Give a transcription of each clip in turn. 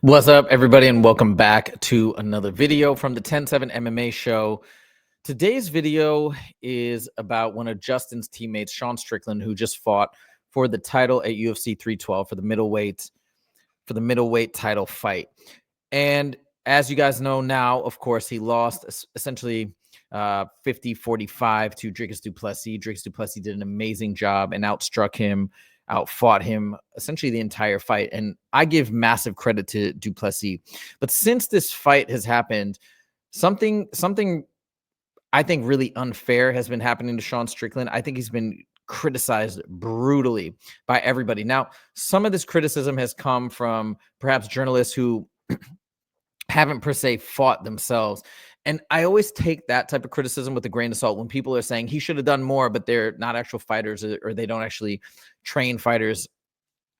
What's up, everybody, and welcome back to another video from the 10-7 MMA show. Today's video is about one of Justin's teammates, Sean Strickland, who just fought for the title at UFC 312 for the middleweight title fight. And as you guys know now, of course, he lost essentially 50-45 to Dricus du Plessis. Dricus du Plessis did an amazing job and outfought him essentially the entire fight. And I give massive credit to du Plessis. But since this fight has happened, something I think really unfair has been happening to Sean Strickland. I think he's been criticized brutally by everybody. Now, some of this criticism has come from perhaps journalists who haven't per se fought themselves. And I always take that type of criticism with a grain of salt when people are saying he should have done more, but they're not actual fighters or they don't actually train fighters.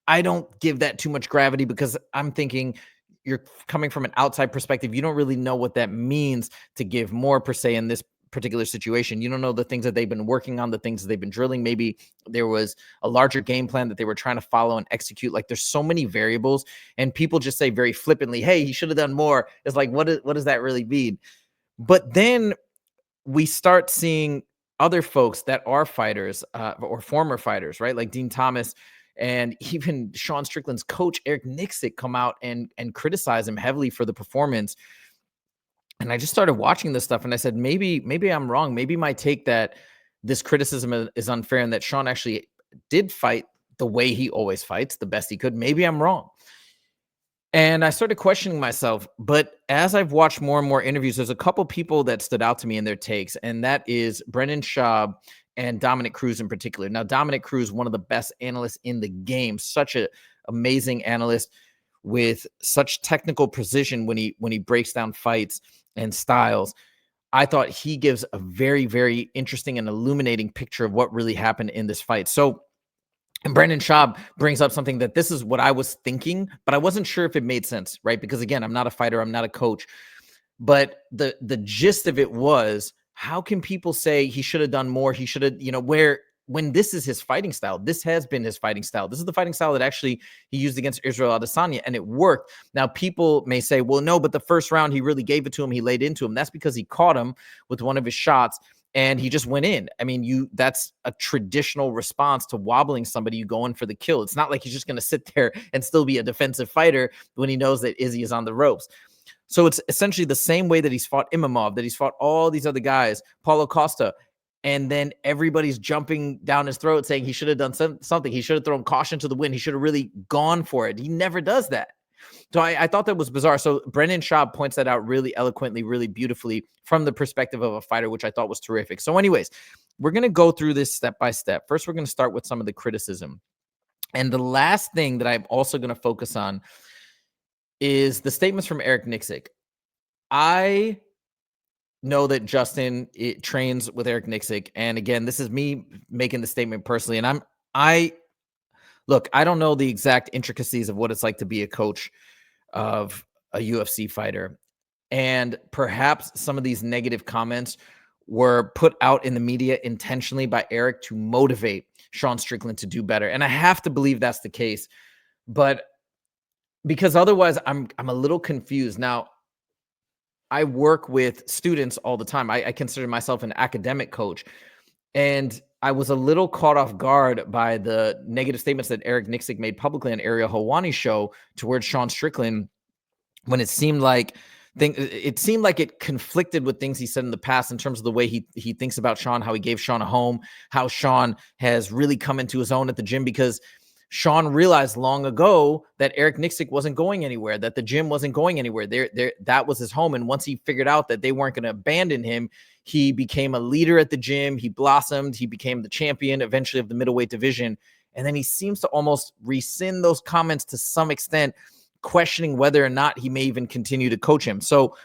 I don't give that too much gravity because I'm thinking you're coming from an outside perspective. You don't really know what that means to give more per se in this particular situation. You don't know the things that they've been working on, the things that they've been drilling. Maybe there was a larger game plan that they were trying to follow and execute. Like there's so many variables and people just say very flippantly, hey, he should have done more. It's like, what does that really mean? But then we start seeing other folks that are fighters or former fighters, right? Like Dean Thomas and even Sean Strickland's coach, Eric Nicksick, come out and criticize him heavily for the performance. And I just started watching this stuff and I said, maybe I'm wrong. Maybe my take that this criticism is unfair and that Sean actually did fight the way he always fights, the best he could. Maybe I'm wrong. And I started questioning myself. But as I've watched more and more interviews, there's a couple people that stood out to me in their takes, and that is Brendan Schaub and Dominick Cruz in particular. Now, Dominick Cruz, one of the best analysts in the game, such an amazing analyst with such technical precision when he breaks down fights and styles. I thought he gives a very, very interesting and illuminating picture of what really happened in this fight. So, and Brendan Schaub brings up something that this is what I was thinking, but I wasn't sure if it made sense, right? Because again, I'm not a fighter, I'm not a coach. But the gist of it was, how can people say he should have done more? He should have, when this is his fighting style, this has been his fighting style. This is the fighting style that actually he used against Israel Adesanya, and it worked. Now, people may say, well, no, but the first round, he really gave it to him. He laid into him. That's because he caught him with one of his shots and he just went in. I mean, that's a traditional response to wobbling somebody. You go in for the kill. It's not like he's just going to sit there and still be a defensive fighter when he knows that Izzy is on the ropes. So it's essentially the same way that he's fought Imamov, that he's fought all these other guys, Paulo Costa, and then everybody's jumping down his throat saying he should have done something. He should have thrown caution to the wind. He should have really gone for it. He never does that. So I thought that was bizarre. So Brendan Schaub points that out really eloquently, really beautifully from the perspective of a fighter, which I thought was terrific. So anyways, we're going to go through this step by step. First, we're going to start with some of the criticism. And the last thing that I'm also going to focus on is the statements from Eric Nicksick. I know that Justin trains with Eric Nicksick. And again, this is me making the statement personally. And look, I don't know the exact intricacies of what it's like to be a coach of a UFC fighter. And perhaps some of these negative comments were put out in the media intentionally by Eric to motivate Sean Strickland to do better. And I have to believe that's the case. But because otherwise I'm a little confused. Now, I work with students all the time. I consider myself an academic coach. And I was a little caught off guard by the negative statements that Eric Nicksick made publicly on Ariel Helwani's show towards Sean Strickland, when it seemed like it conflicted with things he said in the past in terms of the way he thinks about Sean, how he gave Sean a home, how Sean has really come into his own at the gym, because Sean realized long ago that Eric Nicksick wasn't going anywhere, that the gym wasn't going anywhere. That was his home. And once he figured out that they weren't going to abandon him, he became a leader at the gym. He blossomed. He became the champion eventually of the middleweight division. And then he seems to almost rescind those comments to some extent, questioning whether or not he may even continue to coach him. So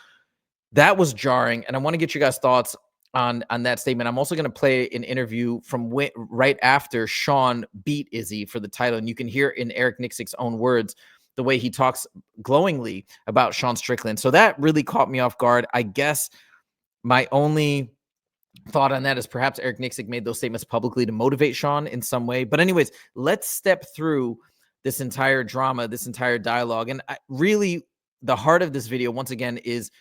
that was jarring. And I want to get you guys' thoughts on that statement. I'm also going to play an interview from right after Sean beat Izzy for the title. And you can hear in Eric Nicksick's own words the way he talks glowingly about Sean Strickland. So that really caught me off guard. I guess my only thought on that is perhaps Eric Nicksick made those statements publicly to motivate Sean in some way. But anyways, let's step through this entire drama, this entire dialogue. And really the heart of this video, once again, is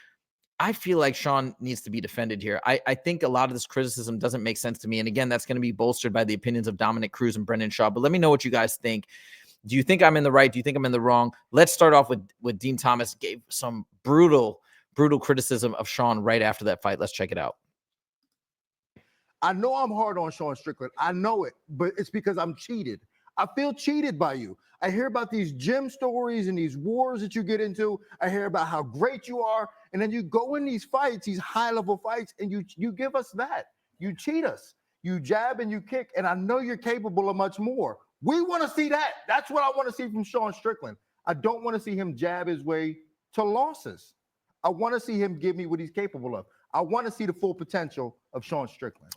I feel like Sean needs to be defended here. I think a lot of this criticism doesn't make sense to me. And again, that's going to be bolstered by the opinions of Dominick, Cruz, and Brendan Schaub. But let me know what you guys think. Do you think I'm in the right? Do you think I'm in the wrong? Let's start off with Dean Thomas. Gave some brutal criticism of Sean right after that fight. Let's check it out. I know I'm hard on Sean Strickland. I know it, but it's because I'm cheated. I feel cheated by you. I hear about these gym stories and these wars that you get into. I hear about how great you are. And then you go in these fights, these high-level fights, and you give us that. You cheat us. You jab and you kick, and I know you're capable of much more. We want to see that. That's what I want to see from Sean Strickland. I don't want to see him jab his way to losses. I want to see him give me what he's capable of. I want to see the full potential of Sean Strickland.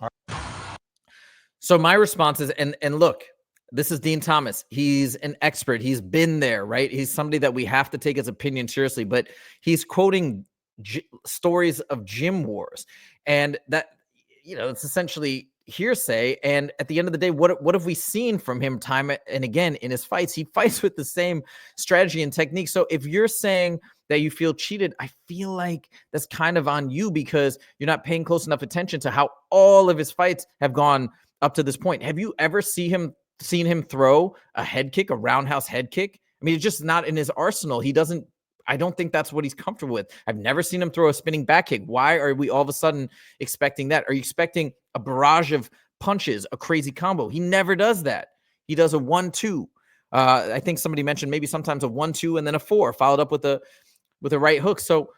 So my response is, and look, this is Dean Thomas. He's an expert. He's been there, right? He's somebody that we have to take his opinion seriously, but he's quoting stories of gym wars. And that, it's essentially hearsay. And at the end of the day, what have we seen from him time and again in his fights? He fights with the same strategy and technique. So if you're saying that you feel cheated, I feel like that's kind of on you because you're not paying close enough attention to how all of his fights have gone up to this point. Have you ever seen him throw a head kick, a roundhouse head kick? I mean, it's just not in his arsenal. I don't think that's what he's comfortable with. I've never seen him throw a spinning back kick. Why are we all of a sudden expecting that? Are you expecting a barrage of punches, a crazy combo? He never does that. He does a 1-2. I think somebody mentioned maybe sometimes a 1-2 and then a 4 followed up with a right hook. So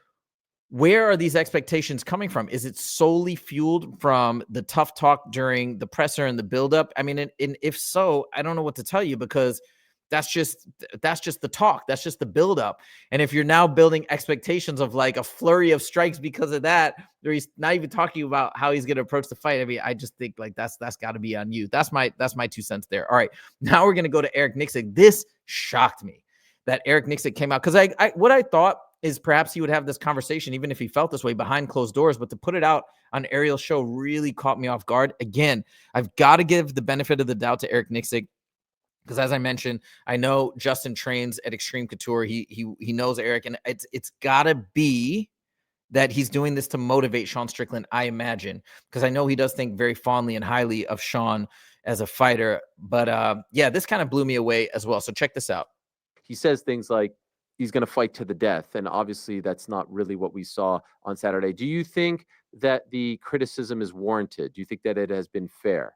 where are these expectations coming from? Is it solely fueled from the tough talk during the presser and the buildup? I mean, and if so, I don't know what to tell you because that's just the talk. That's just the buildup. And if you're now building expectations of like a flurry of strikes because of that, or he's not even talking about how he's going to approach the fight. I mean, I just think like that's got to be on you. That's my 2 cents there. All right, now we're going to go to Eric Nicksick. This shocked me that Eric Nicksick came out because what I thought is perhaps he would have this conversation, even if he felt this way behind closed doors, but to put it out on Ariel's show really caught me off guard. Again, I've got to give the benefit of the doubt to Eric Nicksick. Because as I mentioned, I know Justin trains at Extreme Couture. He knows Eric, and it's gotta be that he's doing this to motivate Sean Strickland, I imagine. Because I know he does think very fondly and highly of Sean as a fighter. But yeah, this kind of blew me away as well. So check this out. He says things like he's going to fight to the death, and obviously that's not really what we saw on Saturday. Do you think that the criticism is warranted? Do you think that it has been fair?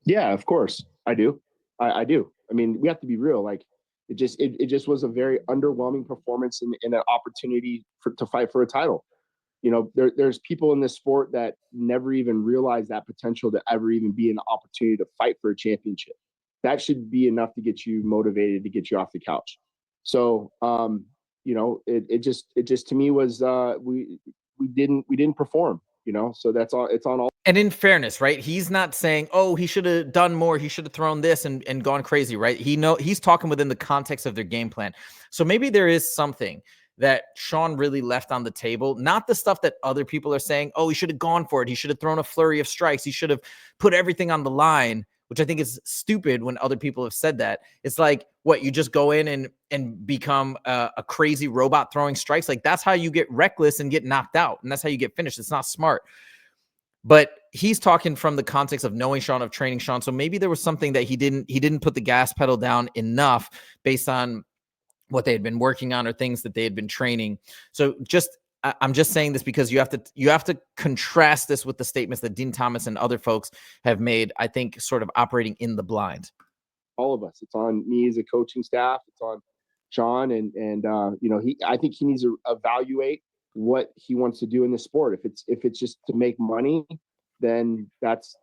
Yeah, of course. I do. I do. I mean, we have to be real. Like it just was a very underwhelming performance in an opportunity to fight for a title. There's people in this sport that never even realize that potential to ever even be an opportunity to fight for a championship. That should be enough to get you motivated, to get you off the couch. So, it just to me was we didn't perform. So that's all. It's on all. And in fairness, right? He's not saying, oh, he should have done more. He should have thrown this and gone crazy, right? He's talking within the context of their game plan. So maybe there is something that Sean really left on the table. Not the stuff that other people are saying, oh, he should have gone for it. He should have thrown a flurry of strikes. He should have put everything on the line, which I think is stupid when other people have said that. It's like, what, you just go in and become a crazy robot throwing strikes? Like, that's how you get reckless and get knocked out. And that's how you get finished. It's not smart. But he's talking from the context of knowing Sean, of training Sean. So maybe there was something that he didn't put the gas pedal down enough based on what they had been working on or things that they had been training. So I'm just saying this because you have to contrast this with the statements that Dean Thomas and other folks have made, I think, sort of operating in the blind. All of us. It's on me as a coaching staff. It's on Sean. And I think he needs to evaluate what he wants to do in the sport. If it's just to make money, then that's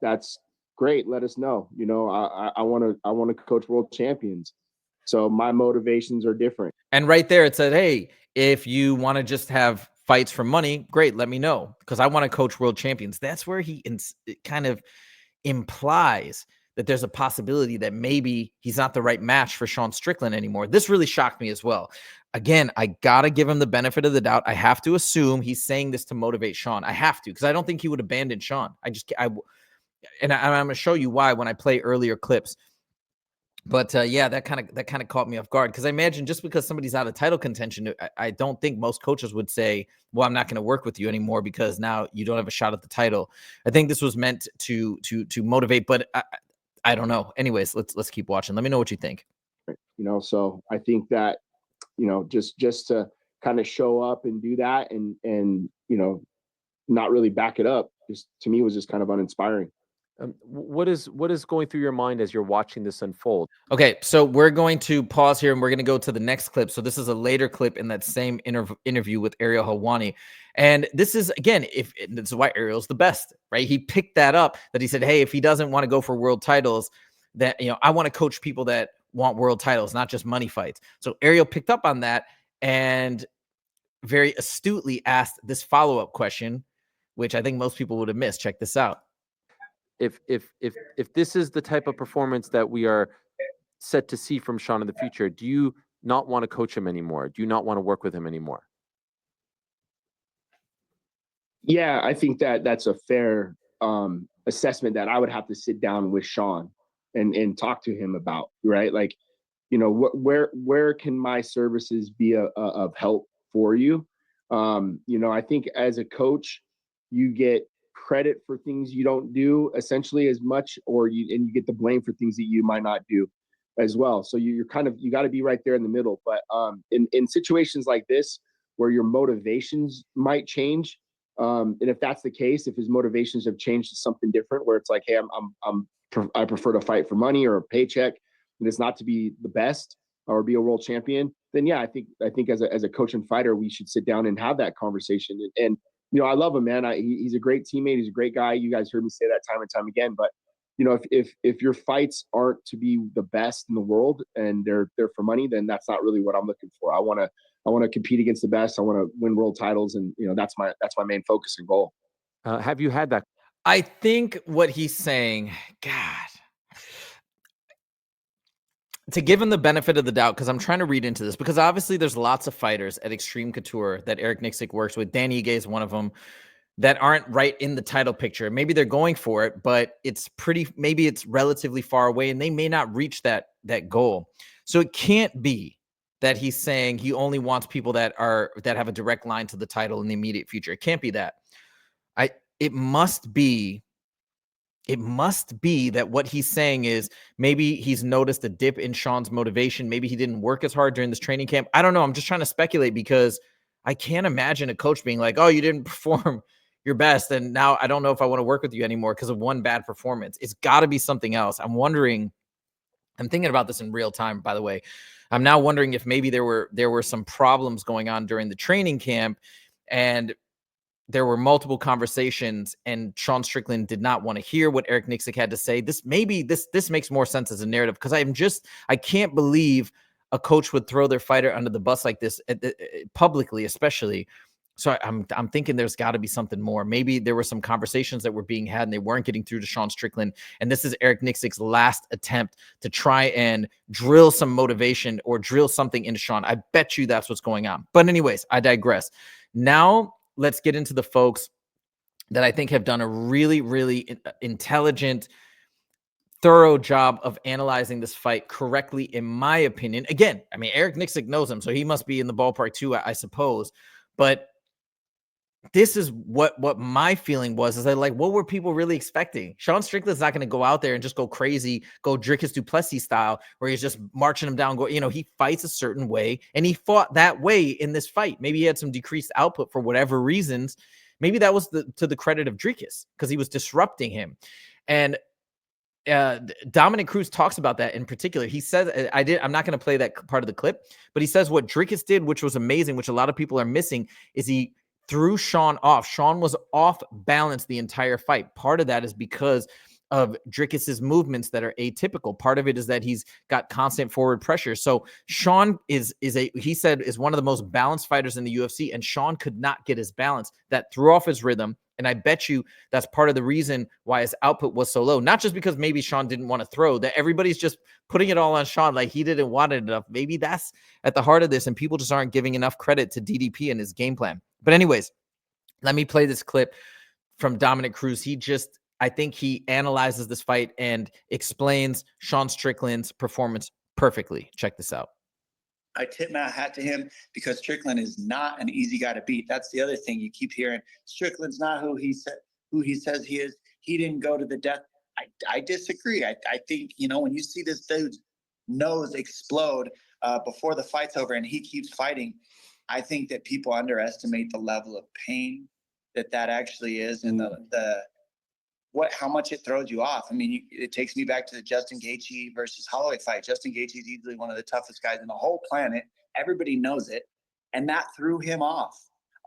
great. Let us know. I want to coach world champions. So my motivations are different. And right there it said, hey, if you want to just have fights for money, great, let me know, because I want to coach world champions. That's where he kind of implies that there's a possibility that maybe he's not the right match for Sean Strickland anymore. This really shocked me as well. Again, I got to give him the benefit of the doubt. I have to assume he's saying this to motivate Sean. I have to, because I don't think he would abandon Sean. I'm going to show you why when I play earlier clips. But yeah, that kind of caught me off guard, because I imagine just because somebody's out of title contention, I don't think most coaches would say, "Well, I'm not going to work with you anymore because now you don't have a shot at the title." I think this was meant to motivate, but I don't know. Anyways, let's keep watching. Let me know what you think. So I think that, just to kind of show up and do that and not really back it up, just to me was just kind of uninspiring. What is going through your mind as you're watching this unfold? Okay, so we're going to pause here and we're going to go to the next clip. So this is a later clip in that same interview with Ariel Helwani. And this is, again, this is why Ariel's the best, right? He picked that up, that he said, hey, if he doesn't want to go for world titles, that, I want to coach people that want world titles, not just money fights. So Ariel picked up on that and very astutely asked this follow-up question, which I think most people would have missed. Check this out. If this is the type of performance that we are set to see from Sean in the future, do you not want to coach him anymore? Do you not want to work with him anymore? Yeah, I think that that's a fair assessment that I would have to sit down with Sean and talk to him about, right? Like, where can my services be of help for you? I think as a coach, you get credit for things you don't do essentially as much, and you get the blame for things that you might not do as well. So you got to be right there in the middle. But in situations like this where your motivations might change, and if that's the case, if his motivations have changed to something different, where it's like, hey, I prefer to fight for money or a paycheck, and it's not to be the best or be a world champion, then yeah, I think as a coach and fighter, we should sit down and have that conversation. And I love him, man. He's a great teammate. He's a great guy. You guys heard me say that time and time again. But if your fights aren't to be the best in the world and they're for money, then that's not really what I'm looking for. I want to compete against the best. I want to win world titles, and that's my main focus and goal. Have you had that? I think what he's saying, God, to give him the benefit of the doubt, because I'm trying to read into this, because obviously there's lots of fighters at Extreme Couture that Eric Nicksick works with. Danny Ige is one of them, that aren't right in the title picture. Maybe they're going for it, but maybe it's relatively far away and they may not reach that goal. So it can't be that he's saying he only wants people that have a direct line to the title in the immediate future. It can't be that. It must be that what he's saying is maybe he's noticed a dip in Sean's motivation. Maybe he didn't work as hard during this training camp. I don't know. I'm just trying to speculate, because I can't imagine a coach being like, oh, you didn't perform your best, and now I don't know if I want to work with you anymore because of one bad performance. It's got to be something else. I'm thinking about this in real time, by the way. I'm now wondering if maybe there were some problems going on during the training camp, and there were multiple conversations, and Sean Strickland did not want to hear what Eric Nicksick had to say. This makes more sense as a narrative, because I can't believe a coach would throw their fighter under the bus like this, publicly, especially. So I'm thinking there's got to be something more. Maybe there were some conversations that were being had and they weren't getting through to Sean Strickland. And this is Eric Nicksick's last attempt to try and drill some motivation or drill something into Sean. I bet you that's what's going on. But anyways, I digress. Now let's get into the folks that I think have done a really, really intelligent, thorough job of analyzing this fight correctly, in my opinion. Again, I mean, Eric Nicksick knows him, so he must be in the ballpark too, I suppose. But this is what my feeling was, is that, like, what were people really expecting? Sean Strickland's not going to go out there and just go crazy, go Dricus du Plessis style, where he's just marching him down. He fights a certain way, and he fought that way in this fight. Maybe he had some decreased output for whatever reasons. Maybe that was to the credit of Dricus, because he was disrupting him. And Dominick Cruz talks about that in particular. He says, I'm not going to play that part of the clip, but he says what Dricus did, which was amazing, which a lot of people are missing, is he threw Sean off. Sean was off balance the entire fight. Part of that is because of Dricus's movements that are atypical. Part of it is that he's got constant forward pressure. So Sean he said is one of the most balanced fighters in the UFC, and Sean could not get his balance. That threw off his rhythm. And I bet you that's part of the reason why his output was so low. Not just because maybe Sean didn't want to throw, that everybody's just putting it all on Sean, like he didn't want it enough. Maybe that's at the heart of this, and people just aren't giving enough credit to DDP and his game plan. But anyways, let me play this clip from Dominick Cruz. I think he analyzes this fight and explains Sean Strickland's performance perfectly. Check this out. I tip my hat to him because Strickland is not an easy guy to beat. That's the other thing you keep hearing. Strickland's not who he says he is. He didn't go to the death. I disagree. I think, when you see this dude's nose explode before the fight's over and he keeps fighting, I think that people underestimate the level of pain that actually is and how much it throws you off. I mean, it takes me back to the Justin Gaethje versus Holloway fight. Justin Gaethje is easily one of the toughest guys in the whole planet. Everybody knows it. And that threw him off.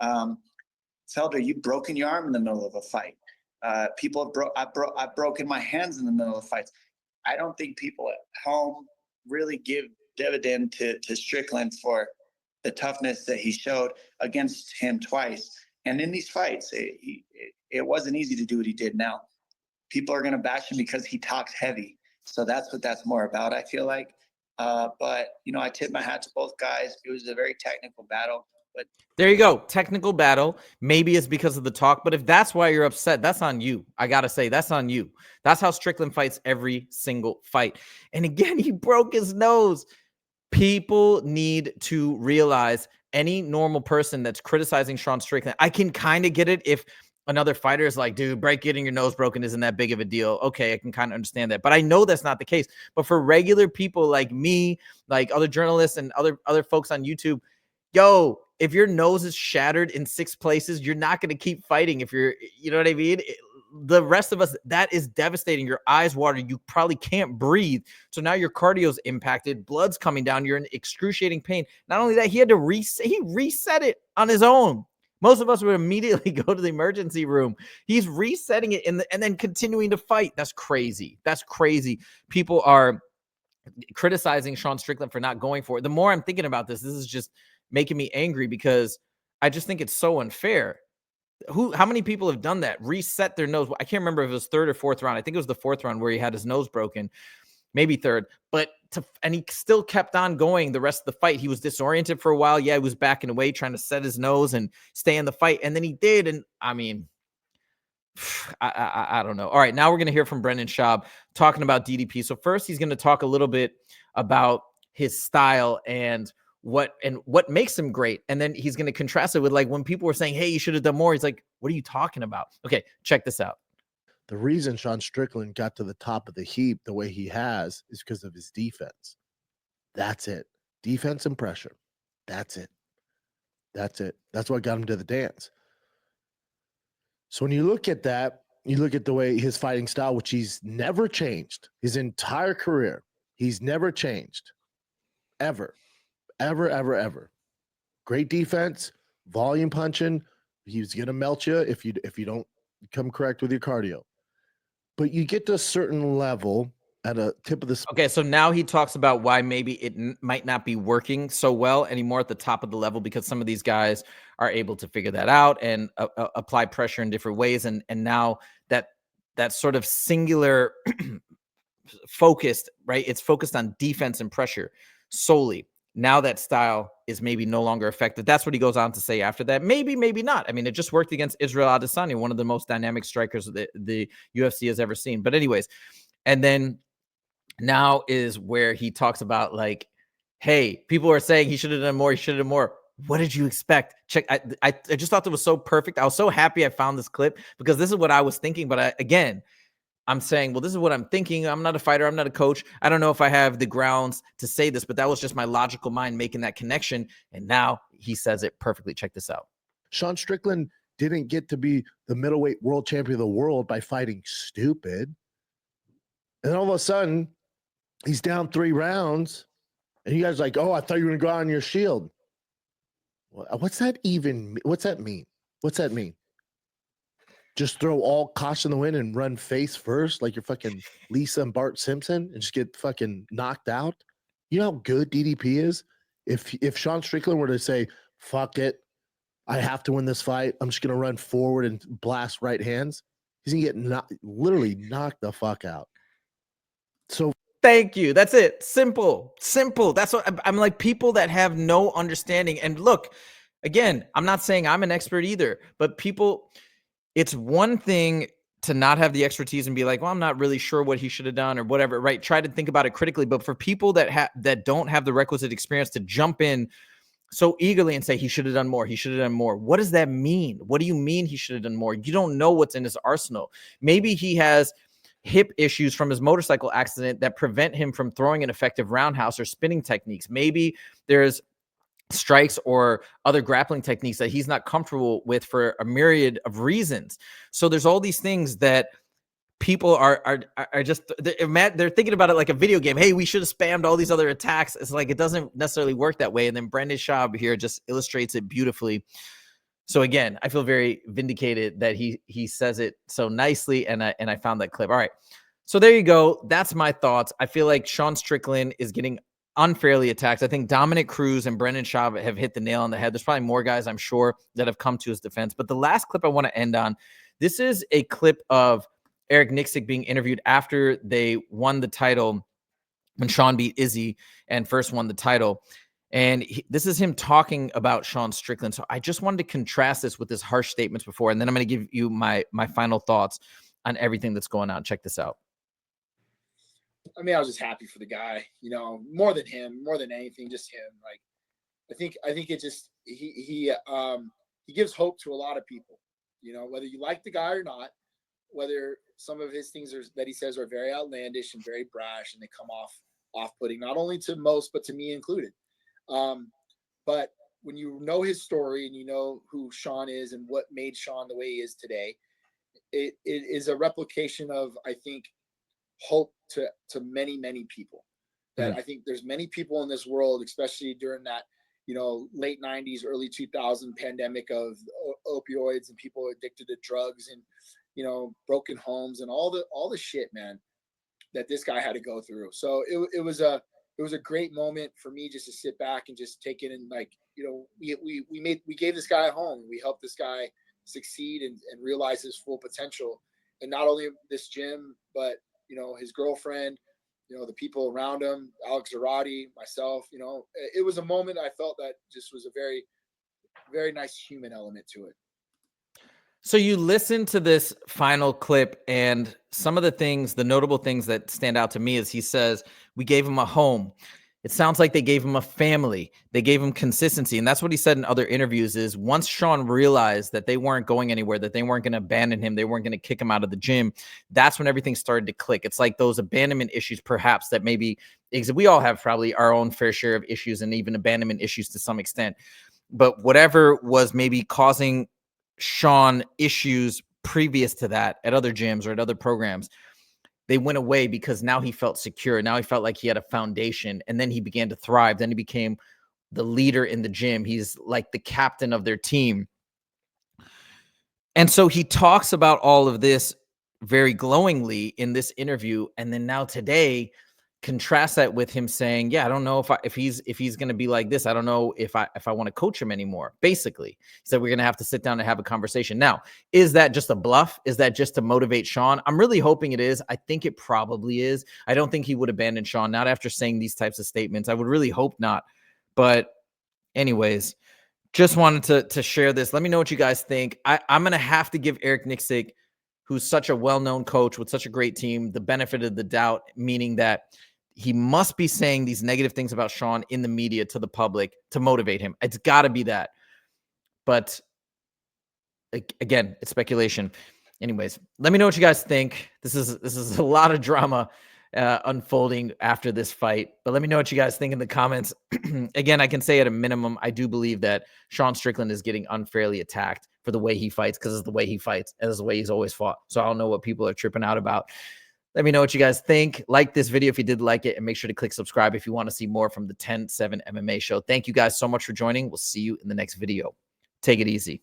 Felder, you've broken your arm in the middle of a fight. I've broken my hands in the middle of fights. I don't think people at home really give dividend to Strickland for the toughness that he showed against him twice. And in these fights, it wasn't easy to do what he did. Now, people are going to bash him because he talks heavy. So that's what that's more about, I feel like. But, I tip my hat to both guys. It was a very technical battle. But there you go. Technical battle. Maybe it's because of the talk, but if that's why you're upset, that's on you. I got to say, that's on you. That's how Strickland fights every single fight. And again, he broke his nose. People need to realize any normal person that's criticizing Sean Strickland, I can kind of get it if another fighter is like, dude, getting your nose broken isn't that big of a deal. Okay, I can kind of understand that. But I know that's not the case. But for regular people like me, like other journalists and other folks on YouTube, yo, if your nose is shattered in 6 places, you're not going to keep fighting. If you're, you know what I mean? The rest of us, that is devastating. Your eyes water. You probably can't breathe. So now your cardio's impacted. Blood's coming down. You're in excruciating pain. Not only that, he had to reset it on his own. Most of us would immediately go to the emergency room. He's resetting it and then continuing to fight. That's crazy. That's crazy. People are criticizing Sean Strickland for not going for it. The more I'm thinking about this is just making me angry because I just think it's so unfair. How many people have done that? Reset their nose. I can't remember if it was 3rd or 4th round. I think it was the 4th round where he had his nose broken, maybe 3rd. And he still kept on going the rest of the fight. He was disoriented for a while. Yeah, he was backing away, trying to set his nose and stay in the fight. And then he did. And I mean, I don't know. All right, now we're going to hear from Brendan Schaub talking about DDP. So first, he's going to talk a little bit about his style and what makes him great. And then he's going to contrast it with like when people were saying, hey, you should have done more. He's like, what are you talking about? Okay, check this out. The reason Sean Strickland got to the top of the heap the way he has is because of his defense. That's it. Defense and pressure. That's it. That's it. That's what got him to the dance. So when you look at that, you look at the way his fighting style, which he's never changed his entire career. He's never changed. Ever. Great defense, volume punching. He's going to melt you if you don't come correct with your cardio. But you get to a certain level at a tip of the spear. Okay, so now he talks about why maybe it might not be working so well anymore at the top of the level because some of these guys are able to figure that out and apply pressure in different ways. And now that sort of singular focused, right? It's focused on defense and pressure solely. Now that style is maybe no longer effective. That's what he goes on to say after that. Maybe not. I mean, it just worked against Israel Adesanya, one of the most dynamic strikers that the UFC has ever seen. But anyways, and then now is where he talks about like, hey, people are saying he should have done more. He should have done more. What did you expect? Check. I just thought that was so perfect. I was so happy I found this clip because this is what I was thinking. But I'm saying, well, this is what I'm thinking. I'm not a fighter. I'm not a coach. I don't know if I have the grounds to say this, but that was just my logical mind making that connection. And now he says it perfectly. Check this out. Sean Strickland didn't get to be the middleweight world champion of the world by fighting stupid. And then all of a sudden, he's down 3 rounds. And you guys are like, oh, I thought you were going to go out on your shield. What's that even? What's that mean? What's that mean? Just throw all caution in the wind and run face first like you're fucking Lisa and Bart Simpson and just get fucking knocked out? You know how good DDP is? If Sean Strickland were to say, fuck it, I have to win this fight, I'm just going to run forward and blast right hands, he's going to get literally knocked the fuck out. So thank you. That's it. Simple. That's what I'm like. People that have no understanding. And look, again, I'm not saying I'm an expert either, but people, it's one thing to not have the expertise and be like, well, I'm not really sure what he should have done or whatever, right? Try to think about it critically. But for people that don't have the requisite experience to jump in so eagerly and say he should have done more, he should have done more. What does that mean? What do you mean he should have done more? You don't know what's in his arsenal. Maybe he has hip issues from his motorcycle accident that prevent him from throwing an effective roundhouse or spinning techniques. Maybe there's strikes or other grappling techniques that he's not comfortable with for a myriad of reasons. So there's all these things that people are just, they're thinking about it like a video game. Hey, we should have spammed all these other attacks. It's like, it doesn't necessarily work that way. And then Brendan Schaub here just illustrates it beautifully. So again, I feel very vindicated that he says it so nicely, and I found that clip. All right, so there you go. That's my thoughts. I feel like Sean Strickland is getting unfairly attacked. I think Dominick Cruz and Brendan Schaub have hit the nail on the head. There's probably more guys, I'm sure, that have come to his defense. But the last clip I want to end on, this is a clip of Eric Nicksick being interviewed after they won the title when Sean beat Izzy and first won the title. And this is him talking about Sean Strickland. So I just wanted to contrast this with his harsh statements before, and then I'm going to give you my final thoughts on everything that's going on. Check this out. I mean, I was just happy for the guy, you know, more than him, more than anything, just him. Like, I think it just, he gives hope to a lot of people, you know, whether you like the guy or not, whether some of his things that he says are very outlandish and very brash, and they come off-putting, not only to most, but to me included. But when you know his story and you know who Sean is and what made Sean the way he is today, it is a replication of, I think, hope to many, many people. That I think there's many people in this world, especially during that, you know, late 90s, early 2000 pandemic of opioids and people addicted to drugs and, you know, broken homes and all the shit, man, that this guy had to go through. So it was a great moment for me just to sit back and just take it, and, like, you know, we gave this guy a home. We helped this guy succeed and realize his full potential. And not only this gym, but, you know, his girlfriend, you know, the people around him, Alex Zarate, myself, you know, it was a moment I felt that just was a very, very nice human element to it. So you listen to this final clip, and some of the things, the notable things that stand out to me is he says, we gave him a home. It sounds like they gave him a family. They gave him consistency. And that's what he said in other interviews is once Sean realized that they weren't going anywhere, that they weren't going to abandon him, they weren't going to kick him out of the gym, that's when everything started to click. It's like those abandonment issues, perhaps, that maybe we all have probably our own fair share of issues and even abandonment issues to some extent. But whatever was maybe causing Sean issues previous to that at other gyms or at other programs, they went away because now he felt secure. Now he felt like he had a foundation, and then he began to thrive. Then he became the leader in the gym. He's like the captain of their team. And so he talks about all of this very glowingly in this interview. And then now today, contrast that with him saying, yeah, I don't know if he's going to be like this. I don't know if I want to coach him anymore. Basically, he said we're going to have to sit down and have a conversation. Now, is that just a bluff? Is that just to motivate Sean? I'm really hoping it is. I think it probably is. I don't think he would abandon Sean, not after saying these types of statements. I would really hope not. But anyways, just wanted to share this. Let me know what you guys think. I'm going to have to give Eric Nicksick, who's such a well-known coach with such a great team, the benefit of the doubt, meaning that he must be saying these negative things about Sean in the media to the public to motivate him. It's got to be that. But again, it's speculation. Anyways, let me know what you guys think. This is a lot of drama unfolding after this fight. But let me know what you guys think in the comments. Again, I can say at a minimum, I do believe that Sean Strickland is getting unfairly attacked for the way he fights, because it's the way he fights and it's the way he's always fought. So I don't know what people are tripping out about. Let me know what you guys think. Like this video if you did like it, and make sure to click subscribe if you want to see more from the 10-7 MMA show. Thank you guys so much for joining. We'll see you in the next video. Take it easy.